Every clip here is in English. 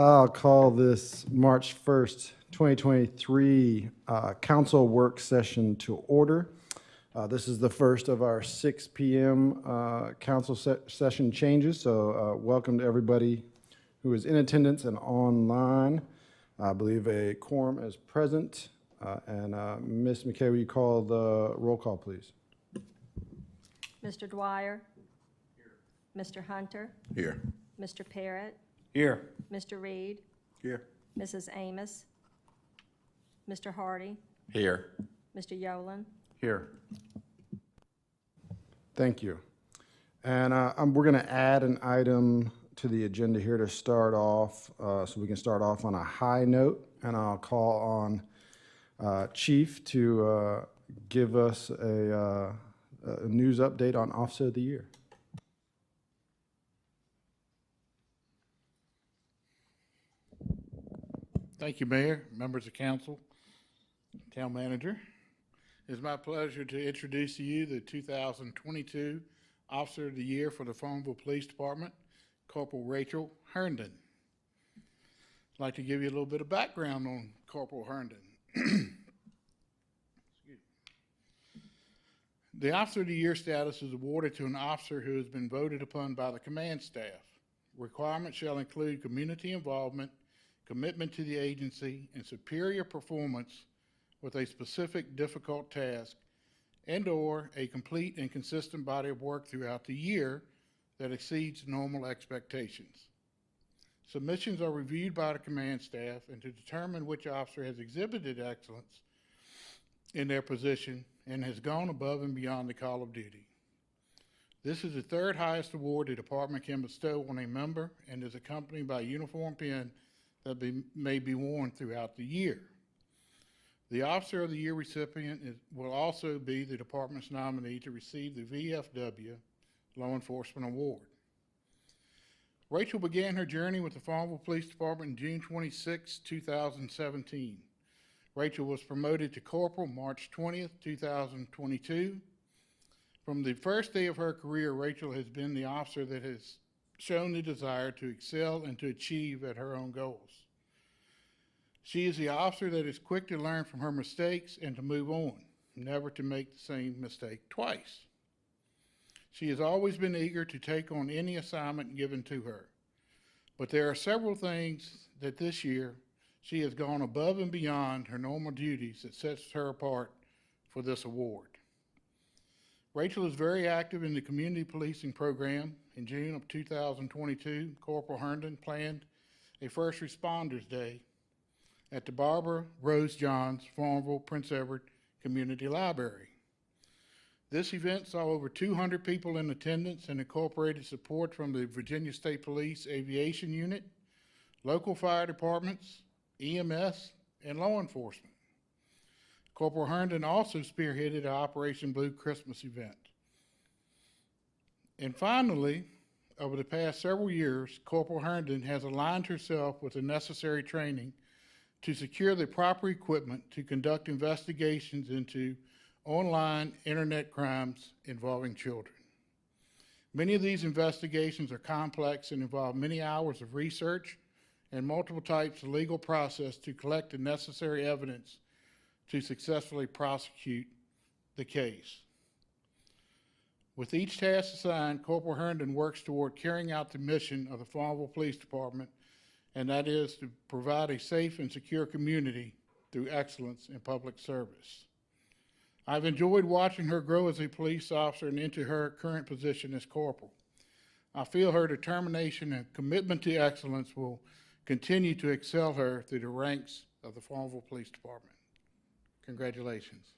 I'll call this March 1st, 2023 council work session to order. This is the first of our 6 p.m. Council session changes, so welcome to everybody who is in attendance and online. I believe a quorum is present. And Ms. McKay, will you call the roll call, please? Mr. Dwyer? Here. Mr. Hunter? Here. Mr. Parrott? Here. Mr. Reed? Here. Mrs. Amos? Mr. Hardy? Here. Mr. Yolen? Here. Thank you. And we're going to add an item to the agenda here to start off, so we can start off on a high note, and I'll call on Chief to give us a news update on Officer of the Year. Thank you, Mayor, members of council, town manager. It's my pleasure to introduce to you the 2022 Officer of the Year for the Farmville Police Department, Corporal Rachel Herndon. I'd like to give you a little bit of background on Corporal Herndon. The Officer of the Year status is awarded to an officer who has been voted upon by the command staff. Requirements shall include community involvement, commitment to the agency, and superior performance with a specific difficult task, and/or a complete and consistent body of work throughout the year that exceeds normal expectations. Submissions are reviewed by the command staff and to determine which officer has exhibited excellence in their position and has gone above and beyond the call of duty. This is the third highest award the department can bestow on a member and is accompanied by a uniform pin that may be worn throughout the year. The Officer of the Year recipient will also be the department's nominee to receive the VFW Law Enforcement Award. Rachel began her journey with the Farmville Police Department on June 26, 2017. Rachel was promoted to Corporal March 20th, 2022. From the first day of her career, Rachel has been the officer that has shown the desire to excel and to achieve at her own goals. She is the officer that is quick to learn from her mistakes and to move on, never to make the same mistake twice. She has always been eager to take on any assignment given to her. But there are several things that this year she has gone above and beyond her normal duties that sets her apart for this award. Rachel is very active in the community policing program. In June of 2022, Corporal Herndon planned a First Responders Day at the Barbara Rose Johns Farmville Prince Edward Community Library. This event saw over 200 people in attendance and incorporated support from the Virginia State Police Aviation Unit, local fire departments, EMS, and law enforcement. Corporal Herndon also spearheaded an Operation Blue Christmas event. And finally, over the past several years, Corporal Herndon has aligned herself with the necessary training to secure the proper equipment to conduct investigations into online internet crimes involving children. Many of these investigations are complex and involve many hours of research and multiple types of legal process to collect the necessary evidence to successfully prosecute the case. With each task assigned, Corporal Herndon works toward carrying out the mission of the Farmville Police Department, and that is to provide a safe and secure community through excellence in public service. I've enjoyed watching her grow as a police officer and into her current position as corporal. I feel her determination and commitment to excellence will continue to excel her through the ranks of the Farmville Police Department. Congratulations.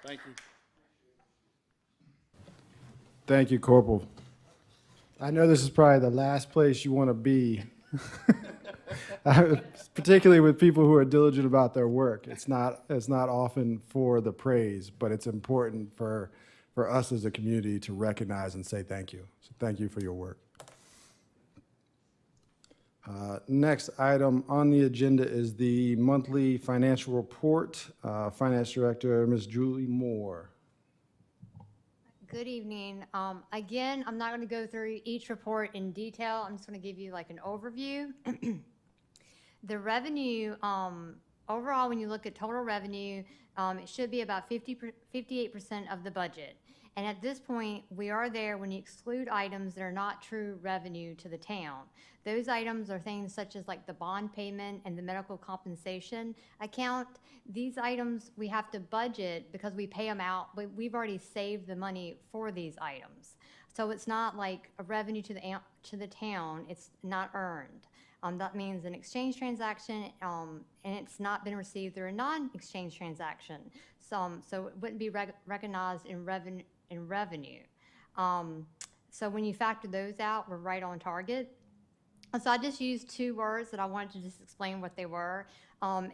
Thank you. Thank you, Corporal. I know this is probably the last place you want to be, particularly with people who are diligent about their work. It's not often for the praise, but it's important for us as a community to recognize and say thank you. So thank you for your work. Next item on the agenda is the monthly financial report. Finance Director, Ms. Julie Moore. Good evening. Again, I'm not going to go through each report in detail. I'm just going to give you like an overview. The revenue, overall, when you look at total revenue, it should be about 58% of the budget. And at this point, we are there when you exclude items that are not true revenue to the town. Those items are things such as like the bond payment and the medical compensation account. These items we have to budget because we pay them out, but we've already saved the money for these items. So it's not like a revenue to the town, it's not earned. That means an exchange transaction, and it's not been received through a non-exchange transaction. So it wouldn't be recognized in revenue. So when you factor those out, we're right on target. So I just used two words that I wanted to just explain what they were.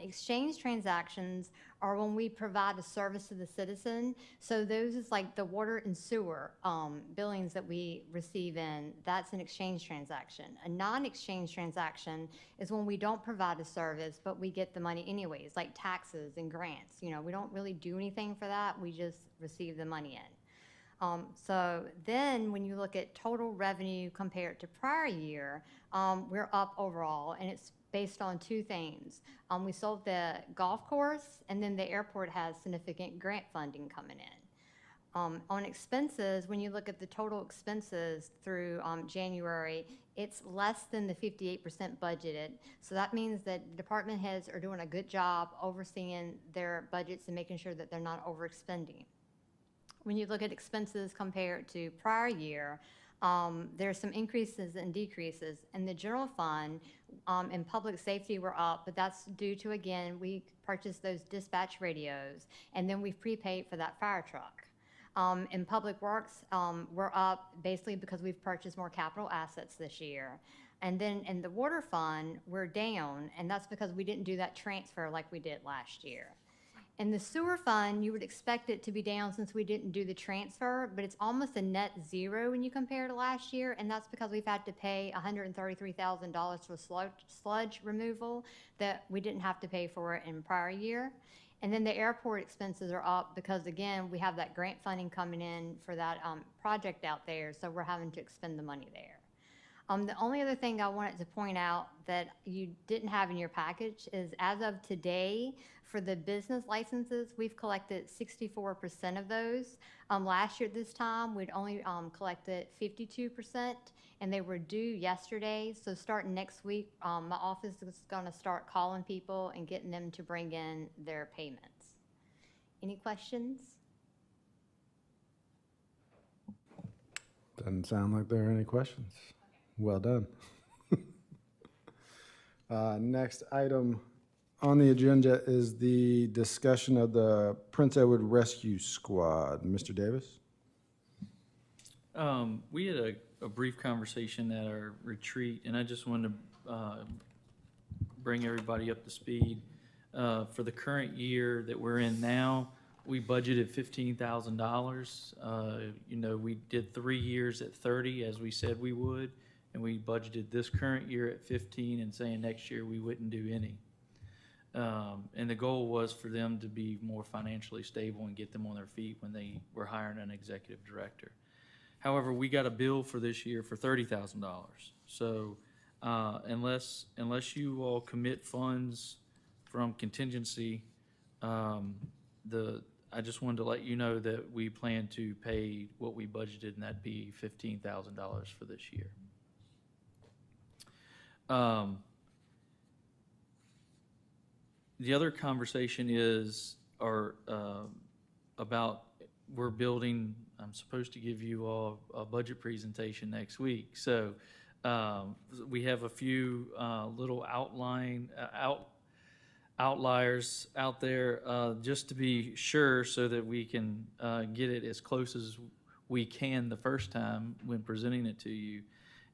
Exchange transactions are when we provide a service to the citizen. So those is like the water and sewer billings that we receive in. That's an exchange transaction. A non-exchange transaction is when we don't provide a service, but we get the money anyways, like taxes and grants. You know, we don't really do anything for that. We just receive the money in. So then when you look at total revenue compared to prior year, we're up overall, and it's based on two things. We sold the golf course, and then the airport has significant grant funding coming in. On expenses, when you look at the total expenses through January, it's less than the 58% budgeted. So that means that department heads are doing a good job overseeing their budgets and making sure that they're not overspending. When you look at expenses compared to prior year, there's some increases and decreases. In the general fund and public safety, we're up, but that's due to, again, we purchased those dispatch radios, and then we've prepaid for that fire truck. In public works, we're up basically because we've purchased more capital assets this year. And then in the water fund, we're down, and that's because we didn't do that transfer like we did last year. In the sewer fund, you would expect it to be down since we didn't do the transfer, but it's almost a net zero when you compare to last year, and that's because we've had to pay $133,000 for sludge removal that we didn't have to pay for in prior year. And then the airport expenses are up because, again, we have that grant funding coming in for that project out there, so we're having to expend the money there. The only other thing I wanted to point out that you didn't have in your package is, as of today, for the business licenses, we've collected 64% of those. Last year at this time, we'd only collected 52%, and they were due yesterday. So starting next week, my office is going to start calling people and getting them to bring in their payments. Any questions? Doesn't sound like there are any questions. Well done. Next item on the agenda is the discussion of the Prince Edward Rescue Squad. Mr. Davis? We had a brief conversation at our retreat, and I just wanted to bring everybody up to speed. For the current year that we're in now, we budgeted $15,000. You know, we did 3 years at 30, as we said we would, and we budgeted this current year at 15 and saying next year we wouldn't do any. And the goal was for them to be more financially stable and get them on their feet when they were hiring an executive director. However, we got a bill for this year for $30,000. So unless you all commit funds from contingency, I just wanted to let you know that we plan to pay what we budgeted, and that'd be $15,000 for this year. The other conversation is about we're building. I'm supposed to give you all a budget presentation next week, so we have a few little outliers out there just to be sure, so that we can get it as close as we can the first time when presenting it to you.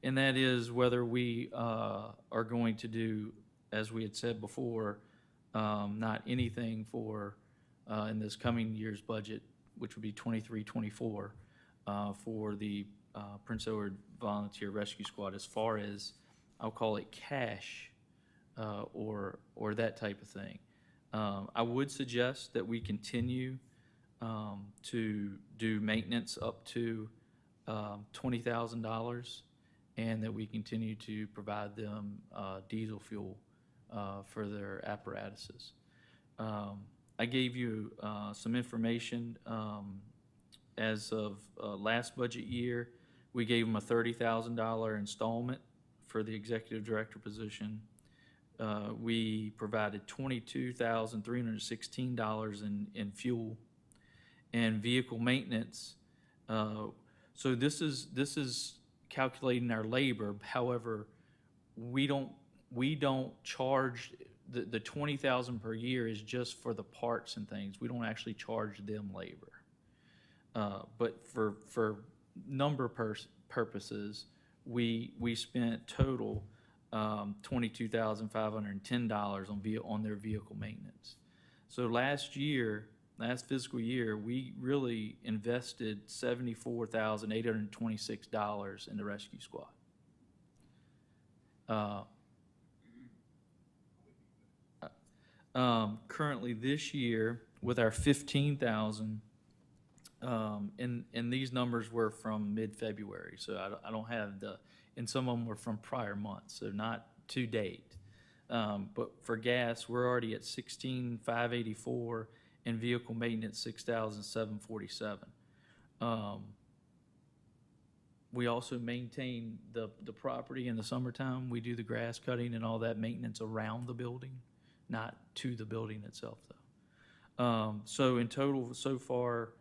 And that is whether we are going to do, as we had said before, not anything for in this coming year's budget, which would be 23-24, for the Prince Edward Volunteer Rescue Squad, as far as, I'll call it cash or that type of thing. I would suggest that we continue to do maintenance up to $20,000, and that we continue to provide them diesel fuel for their apparatuses. I gave you some information as of last budget year. We gave them a $30,000 installment for the executive director position. We provided $22,316 in fuel and vehicle maintenance. So this is calculating our labor. However, we don't charge the $20,000 per year is just for the parts and things. We don't actually charge them labor. But for number purposes, we spent total $22,510 on their vehicle maintenance. So last fiscal year, we really invested $74,826 in the rescue squad. Currently this year, with our 15,000, and these numbers were from mid-February, so I don't have and some of them were from prior months, so not to date. But for gas, we're already at 16,584, and vehicle maintenance 6,747. We also maintain the property in the summertime. We do the grass cutting and all that maintenance around the building, not to the building itself, though. So in total, so far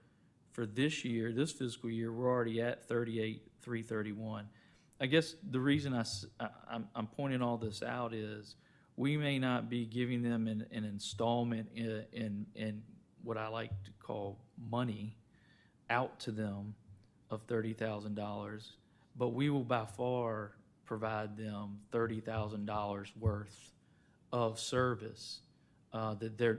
for this year, this fiscal year, we're already at 38,331. I guess the reason I'm pointing all this out is we may not be giving them an installment in what I like to call money out to them of $30,000, but we will by far provide them $30,000 worth of service that they're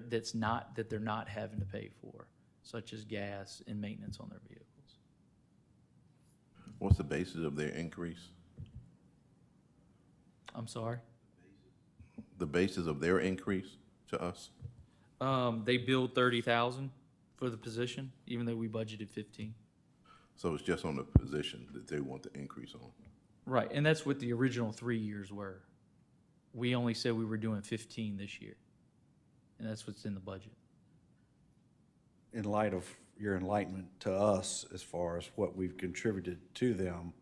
not having to pay for, such as gas and maintenance on their vehicles. What's the basis of their increase? I'm sorry? The basis of their increase to us? They billed $30,000 for the position, even though we budgeted 15. So it's just on the position that they want the increase on? Right, and that's what the original 3 years were. We only said we were doing 15 this year, and that's what's in the budget. In light of your enlightenment to us as far as what we've contributed to them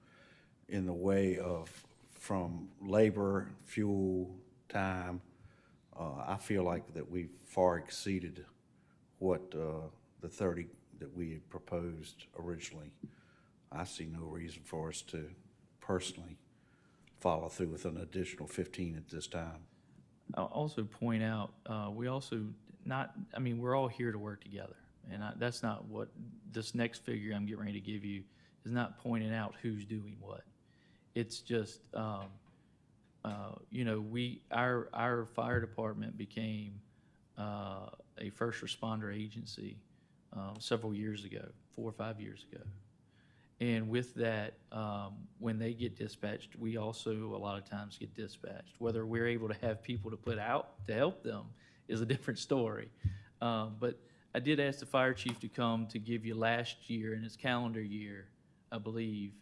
in the way of from labor, fuel, time, I feel like that we've far exceeded what the 30 that we had proposed originally. I see no reason for us to personally follow through with an additional 15 at this time. I'll also point out, we're all here to work together. And that's not what this next figure I'm getting ready to give you is not pointing out who's doing what. It's just, our fire department became a first responder agency several years ago, 4 or 5 years ago. And with that, when they get dispatched, we also a lot of times get dispatched. Whether we're able to have people to put out to help them is a different story. But I did ask the fire chief to come to give you last year and his calendar year, I believe.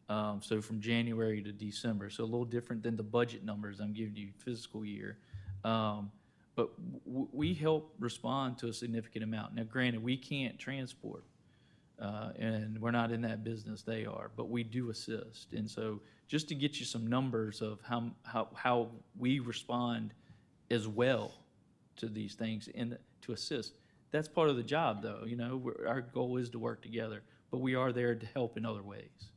So from January to December, so a little different than the budget numbers I'm giving you fiscal year. But we help respond to a significant amount. Now, granted, we can't transport, and we're not in that business, they are, but we do assist. And so just to get you some numbers of how we respond as well to these things and to assist. That's part of the job, though. Our goal is to work together, but we are there to help in other ways.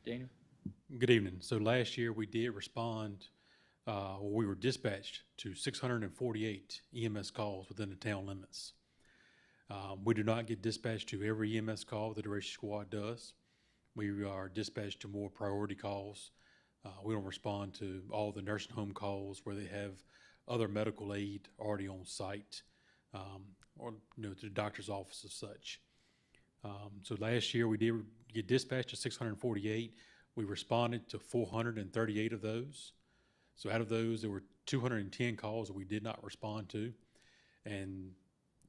Daniel? Good evening. So last year we did respond, we were dispatched to 648 EMS calls within the town limits. We do not get dispatched to every EMS call that the rescue squad does. We are dispatched to more priority calls. We don't respond to all the nursing home calls where they have other medical aid already on site. Or to the doctor's office as such. So last year we did get dispatched to 648. We responded to 438 of those. So out of those, there were 210 calls that we did not respond to. And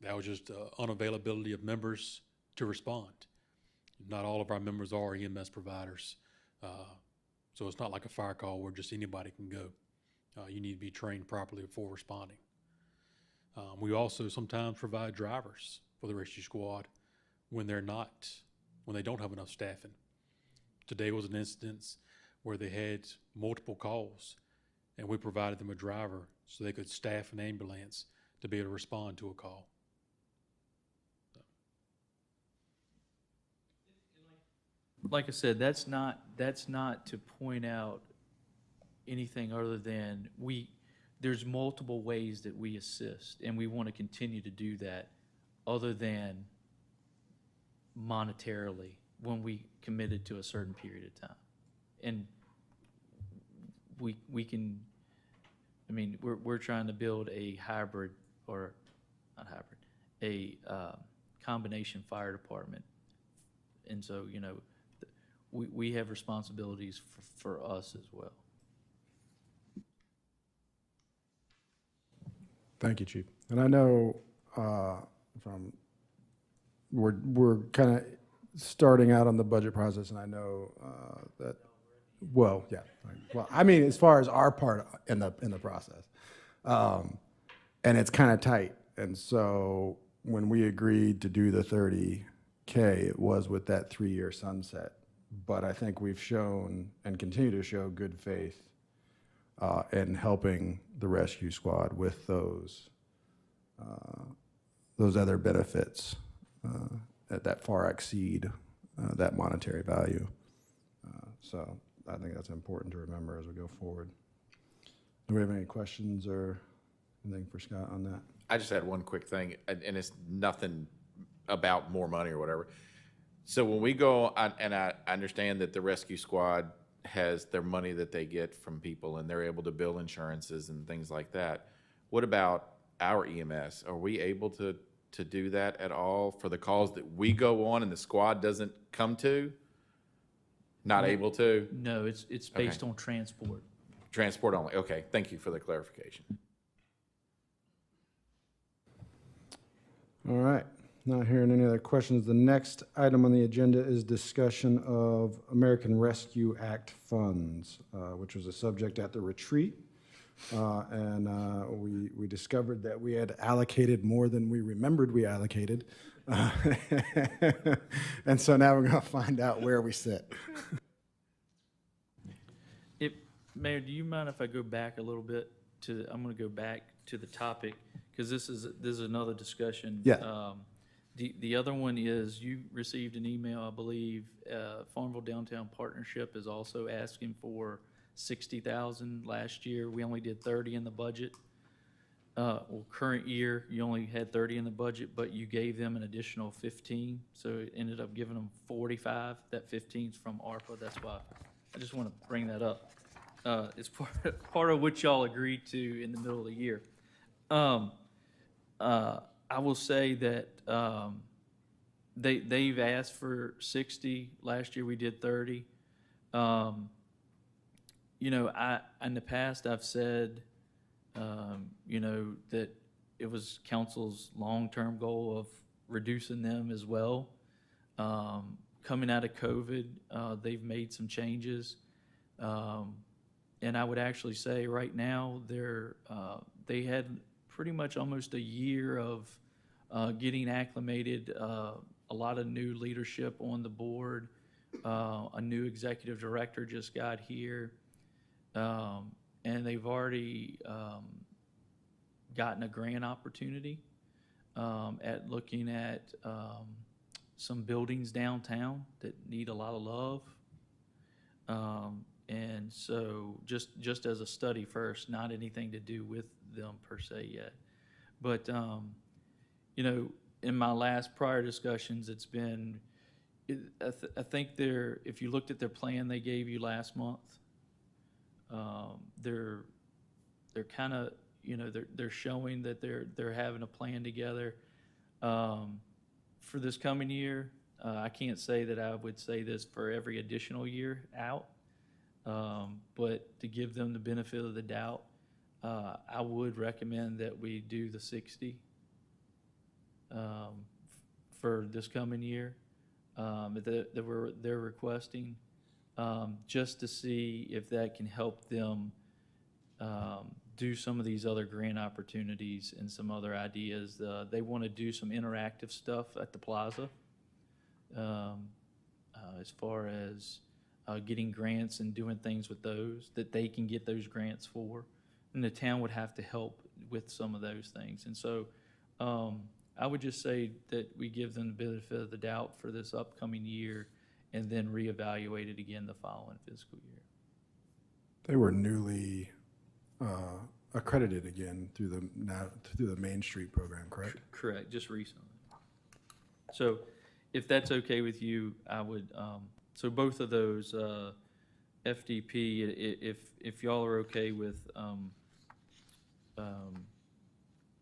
That was just unavailability of members to respond. Not all of our members are EMS providers. So it's not like a fire call where just anybody can go. You need to be trained properly before responding. We also sometimes provide drivers for the rescue squad when they don't have enough staffing. Today was an instance where they had multiple calls, and we provided them a driver so they could staff an ambulance to be able to respond to a call. Like I said, that's not to point out anything other than there's multiple ways that we assist, and we want to continue to do that other than monetarily when we committed to a certain period of time. And we can, I mean, we're trying to build a hybrid, or not hybrid, a combination fire department. And so, you know, we have responsibilities for us as well. Thank you, Chief. And I know we're kind of starting out on the budget process, and I know that, well, yeah. Well, I mean, as far as our part in the process, and it's kind of tight. And so when we agreed to do the 30K, it was with that 3-year sunset. But I think we've shown and continue to show good faith in helping the rescue squad with those other benefits that far exceed that monetary value. So I think that's important to remember as we go forward. Do we have any questions or anything for Scott on that? I just had one quick thing, and it's nothing about more money or whatever. So when we go, and I understand that the rescue squad has their money that they get from people, and they're able to bill insurances and things like that. What about our EMS? Are we able to do that at all for the calls that we go on and the squad doesn't come to? Not able to? No, it's based on transport. Transport only. Okay, thank you for the clarification. All right. Not hearing any other questions. The next item on the agenda is discussion of American Rescue Act funds, which was a subject at the retreat. And we discovered that we had allocated more than we remembered we allocated. And so now we're going to find out where we sit. Mayor, do you mind if I go back a little bit I'm going to go back to the topic, because this is another discussion. Yeah. The other one is, you received an email, I believe, Farmville Downtown Partnership is also asking for $60,000 last year. We only did 30 in the budget. Well, current year, you only had 30 in the budget, but you gave them an additional 15, so it ended up giving them 45. That 15's from ARPA. That's why I just want to bring that up. It's part of what y'all agreed to in the middle of the year. I will say that they've asked for 60. Last year we did 30. You know, in the past I've said, you know, that it was council's long-term goal of reducing them as well. Coming out of COVID, they've made some changes. And I would actually say right now they had pretty much almost a year of getting acclimated, a lot of new leadership on the board, a new executive director just got here, and they've already gotten a grant opportunity at looking at some buildings downtown that need a lot of love. And so just as a study first, not anything to do with them per se yet. But, you know, in my last prior discussions, it's been, I think if you looked at their plan they gave you last month, they're kind of, you know, they're showing that they're having a plan together. For this coming year, I can't say that I would say this for every additional year out. But to give them the benefit of the doubt, I would recommend that we do the 60. for this coming year, they're requesting, just to see if that can help them, do some of these other grant opportunities and some other ideas. They want to do some interactive stuff at the plaza, as far as getting grants and doing things with those, that they can get those grants for. And the town would have to help with some of those things. And so I would just say that we give them the benefit of the doubt for this upcoming year and then reevaluate it again the following fiscal year. They were newly accredited again through the Main Street program, correct? Correct, just recently. So if that's okay with you, I would, so both of those, FDP, if y'all are okay with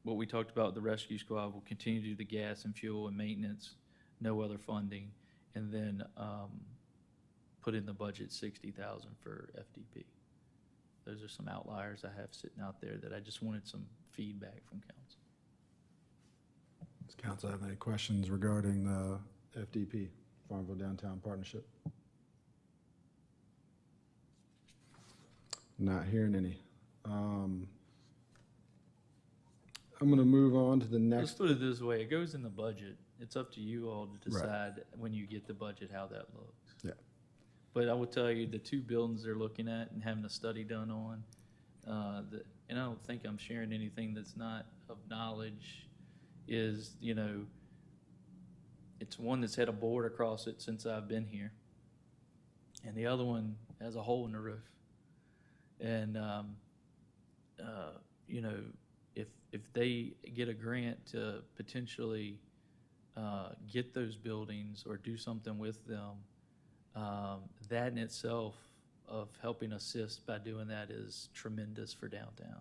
what we talked about, the rescue squad will continue to do the gas and fuel and maintenance, no other funding, and then put in the budget 60,000 for FDP. Those are some outliers I have sitting out there that I just wanted some feedback from council. Does council have any questions regarding the FDP, Farmville Downtown Partnership? Not hearing any. I'm going to move on to the Let's next. put it this way, it goes in the budget. It's up to you all to Right. decide when you get the budget how that looks. Yeah. But I will tell you, the two buildings they're looking at and having a study done on, and I don't think I'm sharing anything that's not of knowledge, is, it's one that's had a board across it since I've been here. And the other one has a hole in the roof. And, if they get a grant to potentially get those buildings or do something with them, that in itself of helping assist by doing that is tremendous for downtown.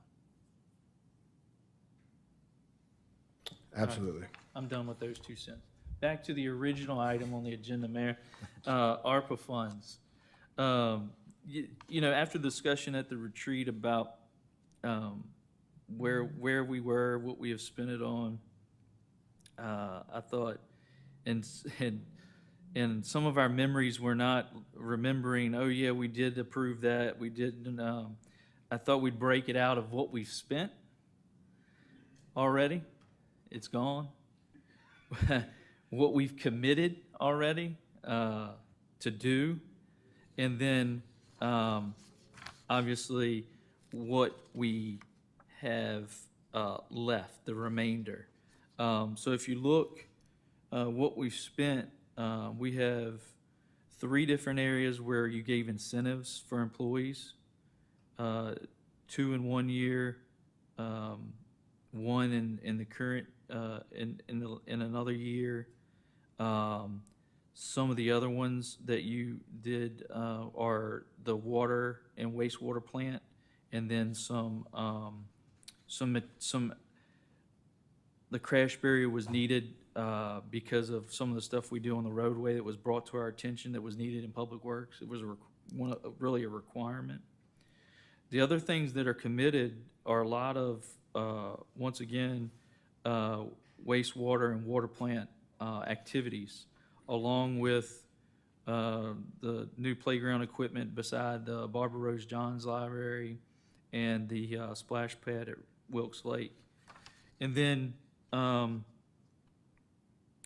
Absolutely. I'm done with those 2 cents. Back to the original item on the agenda, Mayor, ARPA funds. After discussion at the retreat about where we were, what we have spent it on, I thought, and some of our memories were not remembering, oh yeah, we did approve that, we didn't, I thought we'd break it out of what we've spent already. It's gone. What we've committed already to do, and then obviously what we have left, the remainder. So if you look what we've spent, we have 3 different areas where you gave incentives for employees, 2 in 1 year, 1 in the current, in another year. Some of the other ones that you did are the water and wastewater plant, and then the crash barrier was needed because of some of the stuff we do on the roadway that was brought to our attention that was needed in Public Works. It was really a requirement. The other things that are committed are a lot of, once again, wastewater and water plant activities, along with the new playground equipment beside the Barbara Rose Johns Library and the splash pad at Wilkes Lake. And then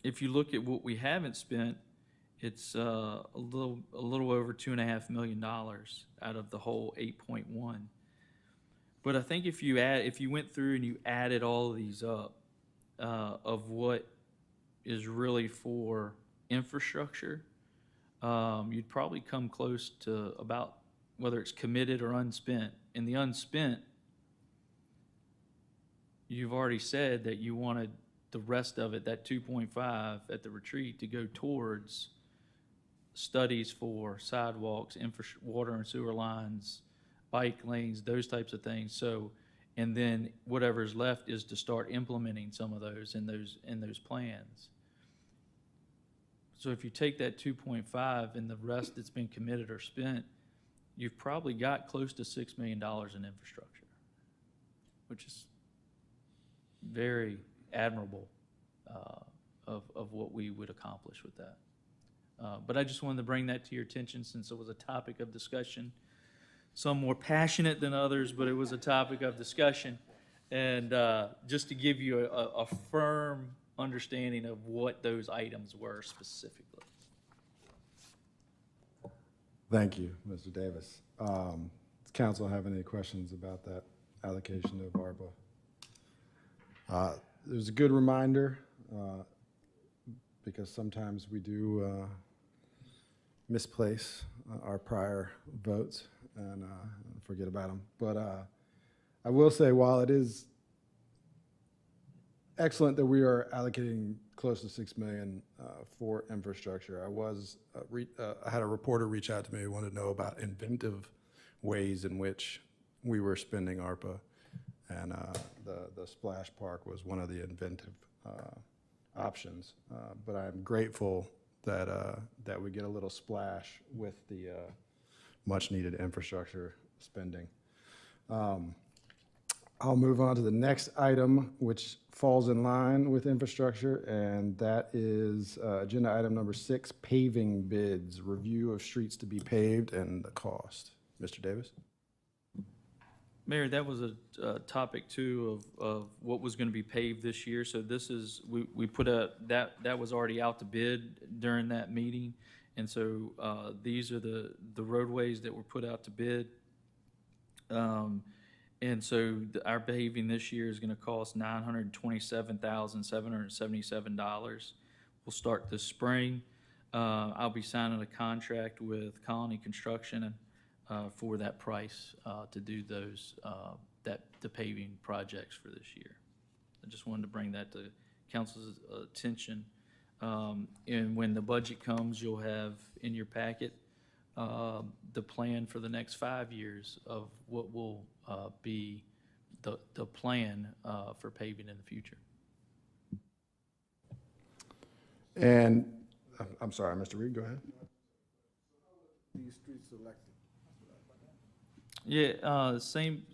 if you look at what we haven't spent, it's a little over $2.5 million out of the whole 8.1. But I think if you went through and you added all of these up, of what is really for infrastructure, you'd probably come close to about whether it's committed or unspent. And the unspent, you've already said that you wanted the rest of it, that 2.5 at the retreat, to go towards studies for sidewalks, water and sewer lines, bike lanes, those types of things. So, and then whatever's left is to start implementing some of those in those plans. So if you take that 2.5 and the rest that's been committed or spent, you've probably got close to $6 million in infrastructure, which is very admirable of what we would accomplish with that. But I just wanted to bring that to your attention since it was a topic of discussion. Some more passionate than others, but it was a topic of discussion. And just to give you a firm understanding of what those items were specifically. Thank you, Mr. Davis. Does council have any questions about that allocation of ARPA? It was a good reminder, because sometimes we do misplace our prior votes and forget about them. But I will say, while it is excellent that we are allocating close to $6 million for infrastructure, I had a reporter reach out to me who wanted to know about inventive ways in which we were spending ARPA, and the splash park was one of the inventive options. But I'm grateful that we get a little splash with the much-needed infrastructure spending. I'll move on to the next item, which falls in line with infrastructure, and that is agenda item number 6, paving bids, review of streets to be paved and the cost. Mr. Davis? Mayor, that was a topic too of what was going to be paved this year. So this is, we put that was already out to bid during that meeting. And so these are the roadways that were put out to bid. And so our paving this year is going to cost $927,777. We'll start this spring. I'll be signing a contract with Colony Construction for that price to do those the paving projects for this year. I just wanted to bring that to council's attention. And when the budget comes, you'll have in your packet the plan for the next 5 years of what will be the plan for paving in the future. And, I'm sorry, Mr. Reed, go ahead. These streets selected. Yeah, same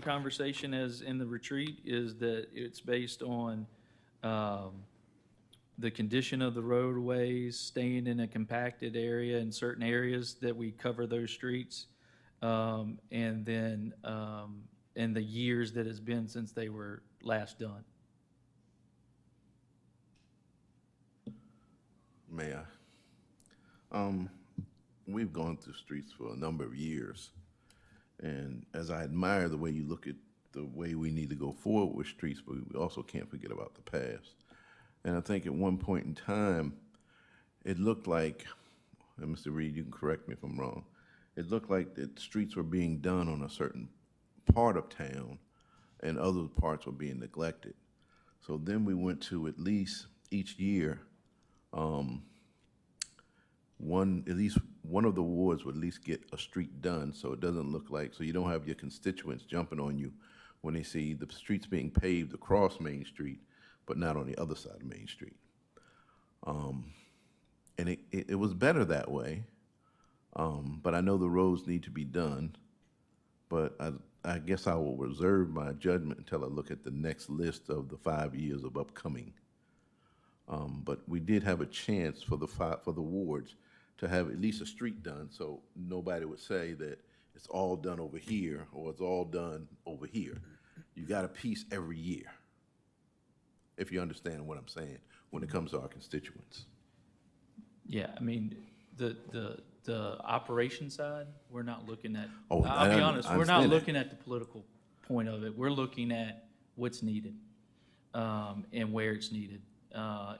conversation as in the retreat, is that it's based on the condition of the roadways, staying in a compacted area in certain areas that we cover those streets, and then and the years that it's been since they were last done. May I? We've gone through streets for a number of years, and as I admire the way you look at the way we need to go forward with streets, but we also can't forget about the past. And I think at one point in time, it looked like, and Mr. Reed, you can correct me if I'm wrong, it looked like that streets were being done on a certain part of town and other parts were being neglected. So then we went to at least each year, at least one of the wards would at least get a street done, so it doesn't look like, so you don't have your constituents jumping on you when they see the streets being paved across Main Street, but not on the other side of Main Street. And it was better that way, but I know the roads need to be done, but I guess I will reserve my judgment until I look at the next list of the 5 years of upcoming. But we did have a chance for the wards to have at least a street done, so nobody would say that it's all done over here or it's all done over here. You got a piece every year, if you understand what I'm saying, when it comes to our constituents. Yeah, I mean, the operation side, we're not looking at, Oh, I'll be honest, we're not understand that. looking at the political point of it. We're looking at what's needed and where it's needed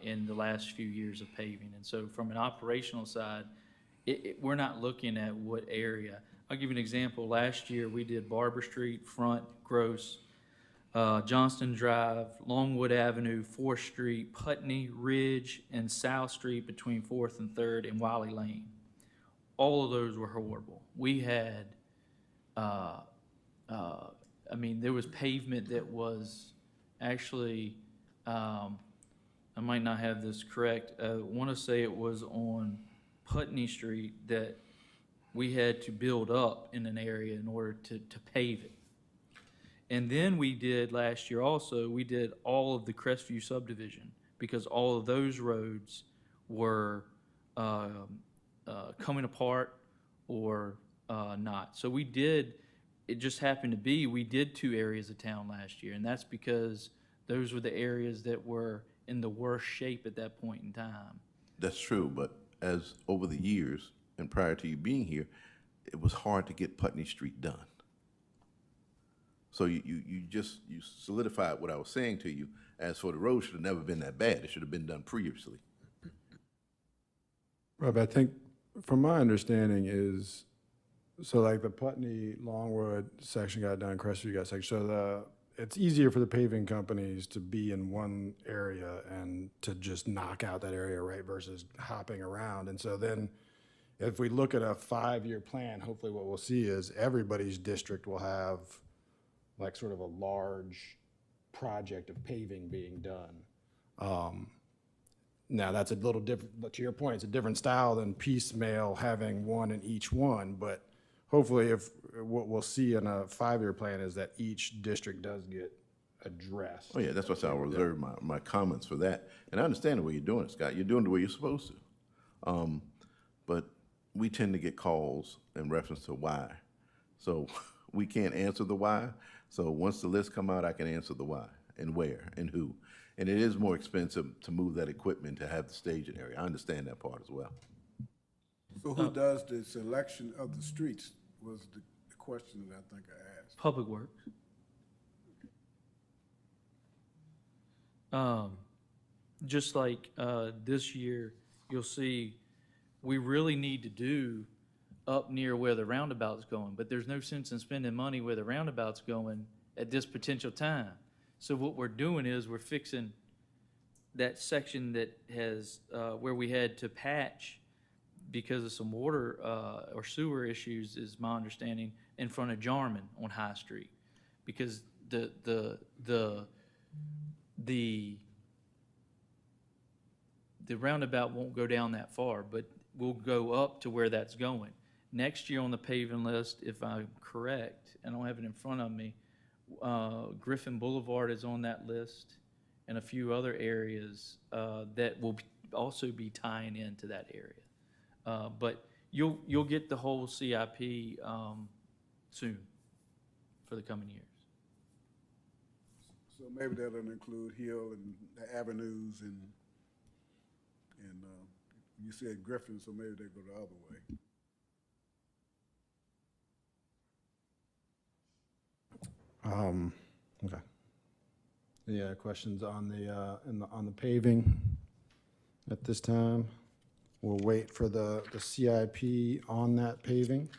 in the last few years of paving. And so from an operational side, we're not looking at what area. I'll give you an example. Last year, we did Barber Street, Front, Gross, Johnston Drive, Longwood Avenue, 4th Street, Putney, Ridge, and South Street between 4th and 3rd, and Wiley Lane. All of those were horrible. We had, I mean, there was pavement that was actually, I might not have this correct. I want to say it was on Putney Street that we had to build up in an area in order to pave it. And then we did last year also, we did all of the Crestview subdivision. because all of those roads were coming apart or not. So we did, it just happened to be, we did 2 areas of town last year, and that's because those were the areas that were in the worst shape at that point in time. That's true, but as over the years and prior to you being here, it was hard to get Putney Street done. So you solidified what I was saying to you. As for the road, should have never been that bad. It should have been done previously. Rob, I think from my understanding is, so like the Putney Longwood section got done, Crestview got section, so it's easier for the paving companies to be in one area and to just knock out that area, right, versus hopping around. And so then if we look at a 5-year plan, hopefully what we'll see is everybody's district will have like sort of a large project of paving being done. Now that's a little different, but to your point, it's a different style than piecemeal having one in each one, but hopefully if what we'll see in a 5-year plan is that each district does get addressed. Oh, yeah, that's why I'll reserve my comments for that. And I understand the way you're doing it, Scott. You're doing it the way you're supposed to. But we tend to get calls in reference to why. So we can't answer the why. So once the list come out, I can answer the why and where and who. And it is more expensive to move that equipment to have the staging area. I understand that part as well. So who does the selection of the streets was the question that I think I asked. Public Works. Just like this year, you'll see we really need to do up near where the roundabout's going, but there's no sense in spending money where the roundabout's going at this potential time. So what we're doing is we're fixing that section that has, where we had to patch because of some water or sewer issues, is my understanding, in front of Jarman on High Street. Because the roundabout won't go down that far, but we'll go up to where that's going. Next year on the paving list, if I'm correct, and I don't have it in front of me, Griffin Boulevard is on that list, and a few other areas that will also be tying into that area. But you'll get the whole CIP soon for the coming years. So maybe that'll include Hill and the avenues and you said Griffin, so maybe they go the other way. Okay. Any other questions on the paving at this time? We'll wait for the CIP on that paving.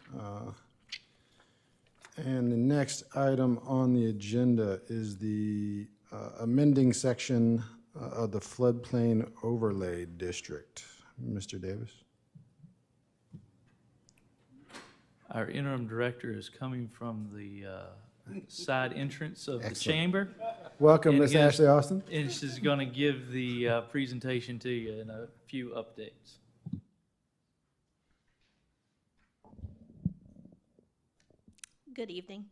And the next item on the agenda is the amending section of the floodplain overlay district. Mr. Davis? Our interim director is coming from the side entrance of the chamber. Welcome, And Ms. again, Ashley Austin. And she's going to give the presentation to you in a few updates. Good evening.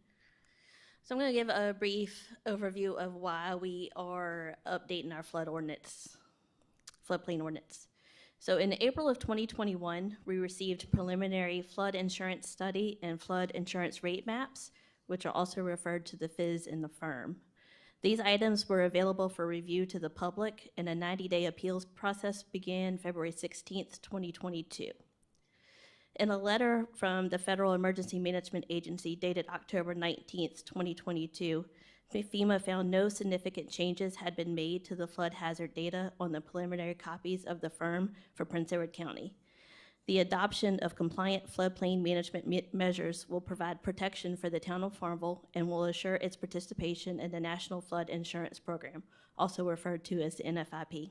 So I'm going to give a brief overview of why we are updating our floodplain ordinance. So in April of 2021, we received preliminary flood insurance study and flood insurance rate maps, which are also referred to the FIS in the firm. These items were available for review to the public, and a 90-day appeals process began February 16th, 2022. In a letter from the Federal Emergency Management Agency dated October 19th, 2022, FEMA found no significant changes had been made to the flood hazard data on the preliminary copies of the firm for Prince Edward County. The adoption of compliant floodplain management measures will provide protection for the town of Farmville and will assure its participation in the National Flood Insurance Program, also referred to as the NFIP.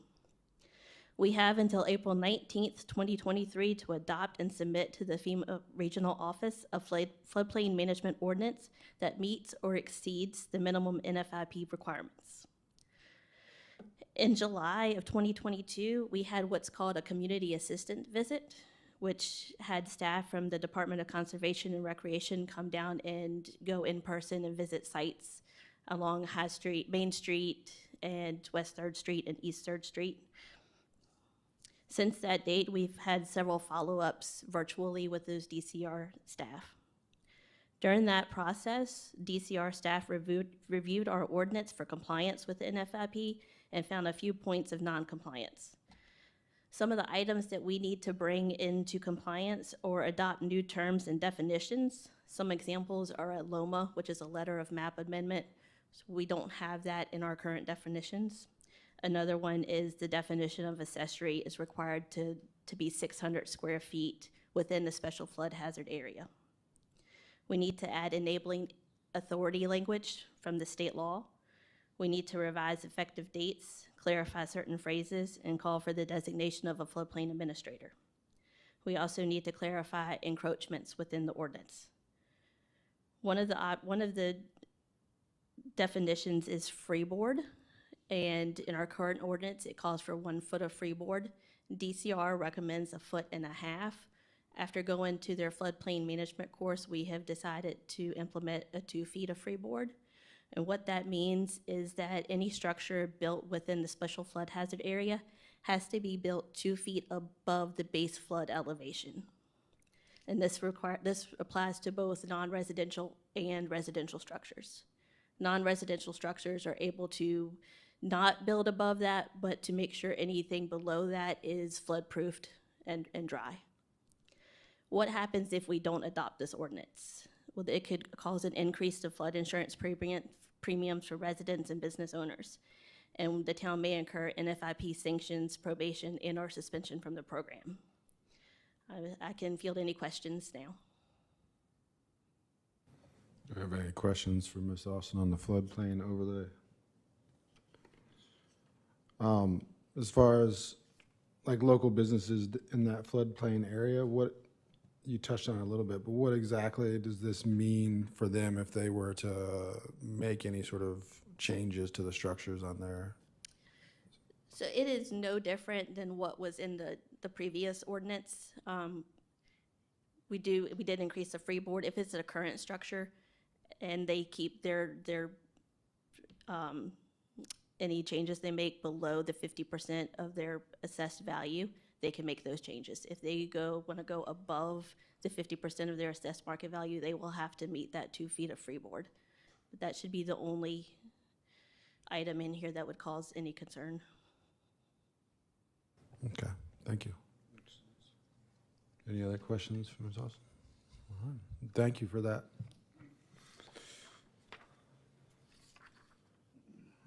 We have until April 19th, 2023 to adopt and submit to the FEMA Regional Office a floodplain management ordinance that meets or exceeds the minimum NFIP requirements. In July of 2022, we had what's called a community assistant visit, which had staff from the Department of Conservation and Recreation come down and go in person and visit sites along High Street, Main Street, and West 3rd Street and East 3rd Street. Since that date, we've had several follow-ups virtually with those DCR staff. During that process, DCR staff reviewed our ordinance for compliance with the NFIP and found a few points of non-compliance. Some of the items that we need to bring into compliance or adopt new terms and definitions. Some examples are a LOMA, which is a letter of map amendment. So we don't have that in our current definitions. Another one is the definition of accessory is required to be 600 square feet within the special flood hazard area. We need to add enabling authority language from the state law. We need to revise effective dates, clarify certain phrases, and call for the designation of a floodplain administrator. We also need to clarify encroachments within the ordinance. One of the definitions is freeboard, and in our current ordinance, it calls for 1 foot of freeboard. DCR recommends 1.5 feet. After going to their floodplain management course, we have decided to implement a 2 feet of freeboard. And what that means is that any structure built within the special flood hazard area has to be built 2 feet above the base flood elevation. And this applies to both non-residential and residential structures. Non-residential structures are able to not build above that, but to make sure anything below that is flood-proofed and dry. What happens if we don't adopt this ordinance? Well, it could cause an increase to flood insurance premiums for residents and business owners. And the town may incur NFIP sanctions, probation, and/or suspension from the program. I can field any questions now. Do you have any questions for Ms. Austin on the floodplain overlay? As far as like local businesses in that floodplain area, what you touched on it a little bit, but what exactly does this mean for them if they were to make any sort of changes to the structures on there? So it is no different than what was in the previous ordinance. We did increase the freeboard if it's a current structure and they keep their any changes they make below the 50% of their assessed value, they can make those changes. If they want to go above the 50% of their assessed market value, they will have to meet that 2 feet of freeboard. But that should be the only item in here that would cause any concern. Okay, thank you. Any other questions for Ms. Austin? All right, thank you for that.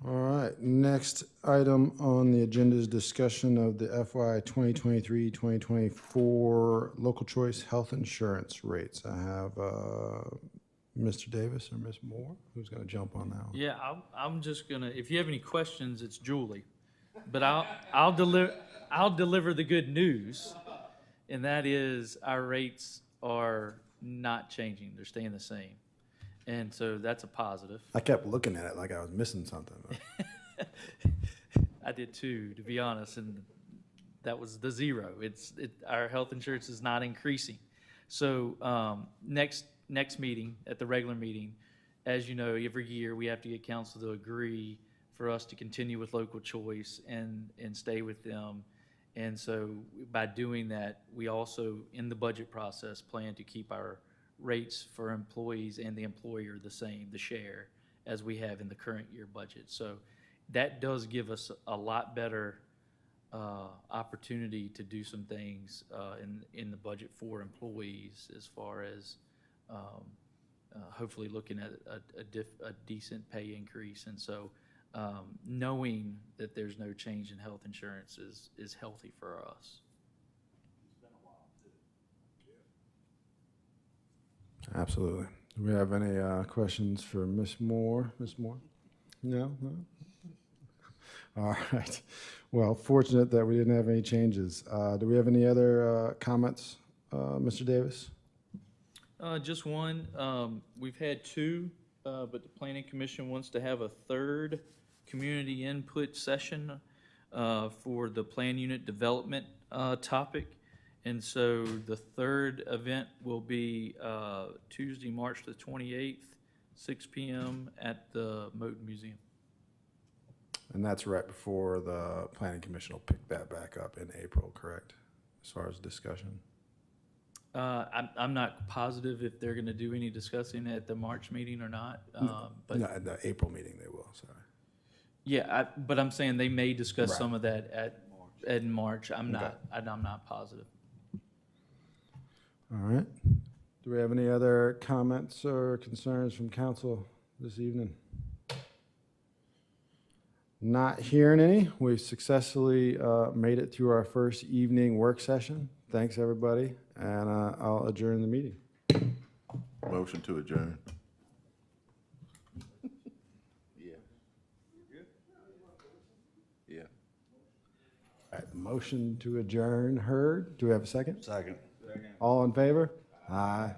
All right, next item on the agenda is discussion of the FY 2023-2024 local choice health insurance rates. I have Mr. Davis or Ms. Moore, who's going to jump on that one? Yeah, I'm just gonna, if you have any questions, it's Julie. But I'll deliver the good news, and that is our rates are not changing. They're staying the same. And so that's a positive. I kept looking at it like I was missing something. I did too, to be honest, and that was the zero. Our health insurance is not increasing. So next meeting, at the regular meeting, as you know, every year we have to get council to agree for us to continue with local choice and stay with them. And so by doing that, we also, in the budget process, plan to keep our rates for employees and the employer the same, the share, as we have in the current year budget. So that does give us a lot better opportunity to do some things in the budget for employees, as far as hopefully looking at a decent pay increase. And so knowing that there's no change in health insurance is healthy for us. Absolutely. Do we have any questions for Ms. Moore? Ms. Moore? No? All right. Well, fortunate that we didn't have any changes. Do we have any other comments, Mr. Davis? Just one. We've had two, but the Planning Commission wants to have a third community input session for the plan unit development topic. And so the third event will be Tuesday, March the 28th, 6 p.m. at the Moton Museum. And that's right before the planning commission will pick that back up in April, correct? As far as discussion? I'm not positive if they're gonna do any discussing at the March meeting or not, but No, at the April meeting they will, sorry. yeah, but I'm saying they may discuss Right. some of that in March. I'm not positive. All right. Do we have any other comments or concerns from council this evening? Not hearing any. We've successfully made it through our first evening work session. Thanks, everybody, and I'll adjourn the meeting. Motion to adjourn. Yeah. Yeah. All right, motion to adjourn heard. Do we have a second? Second. All in favor? Aye.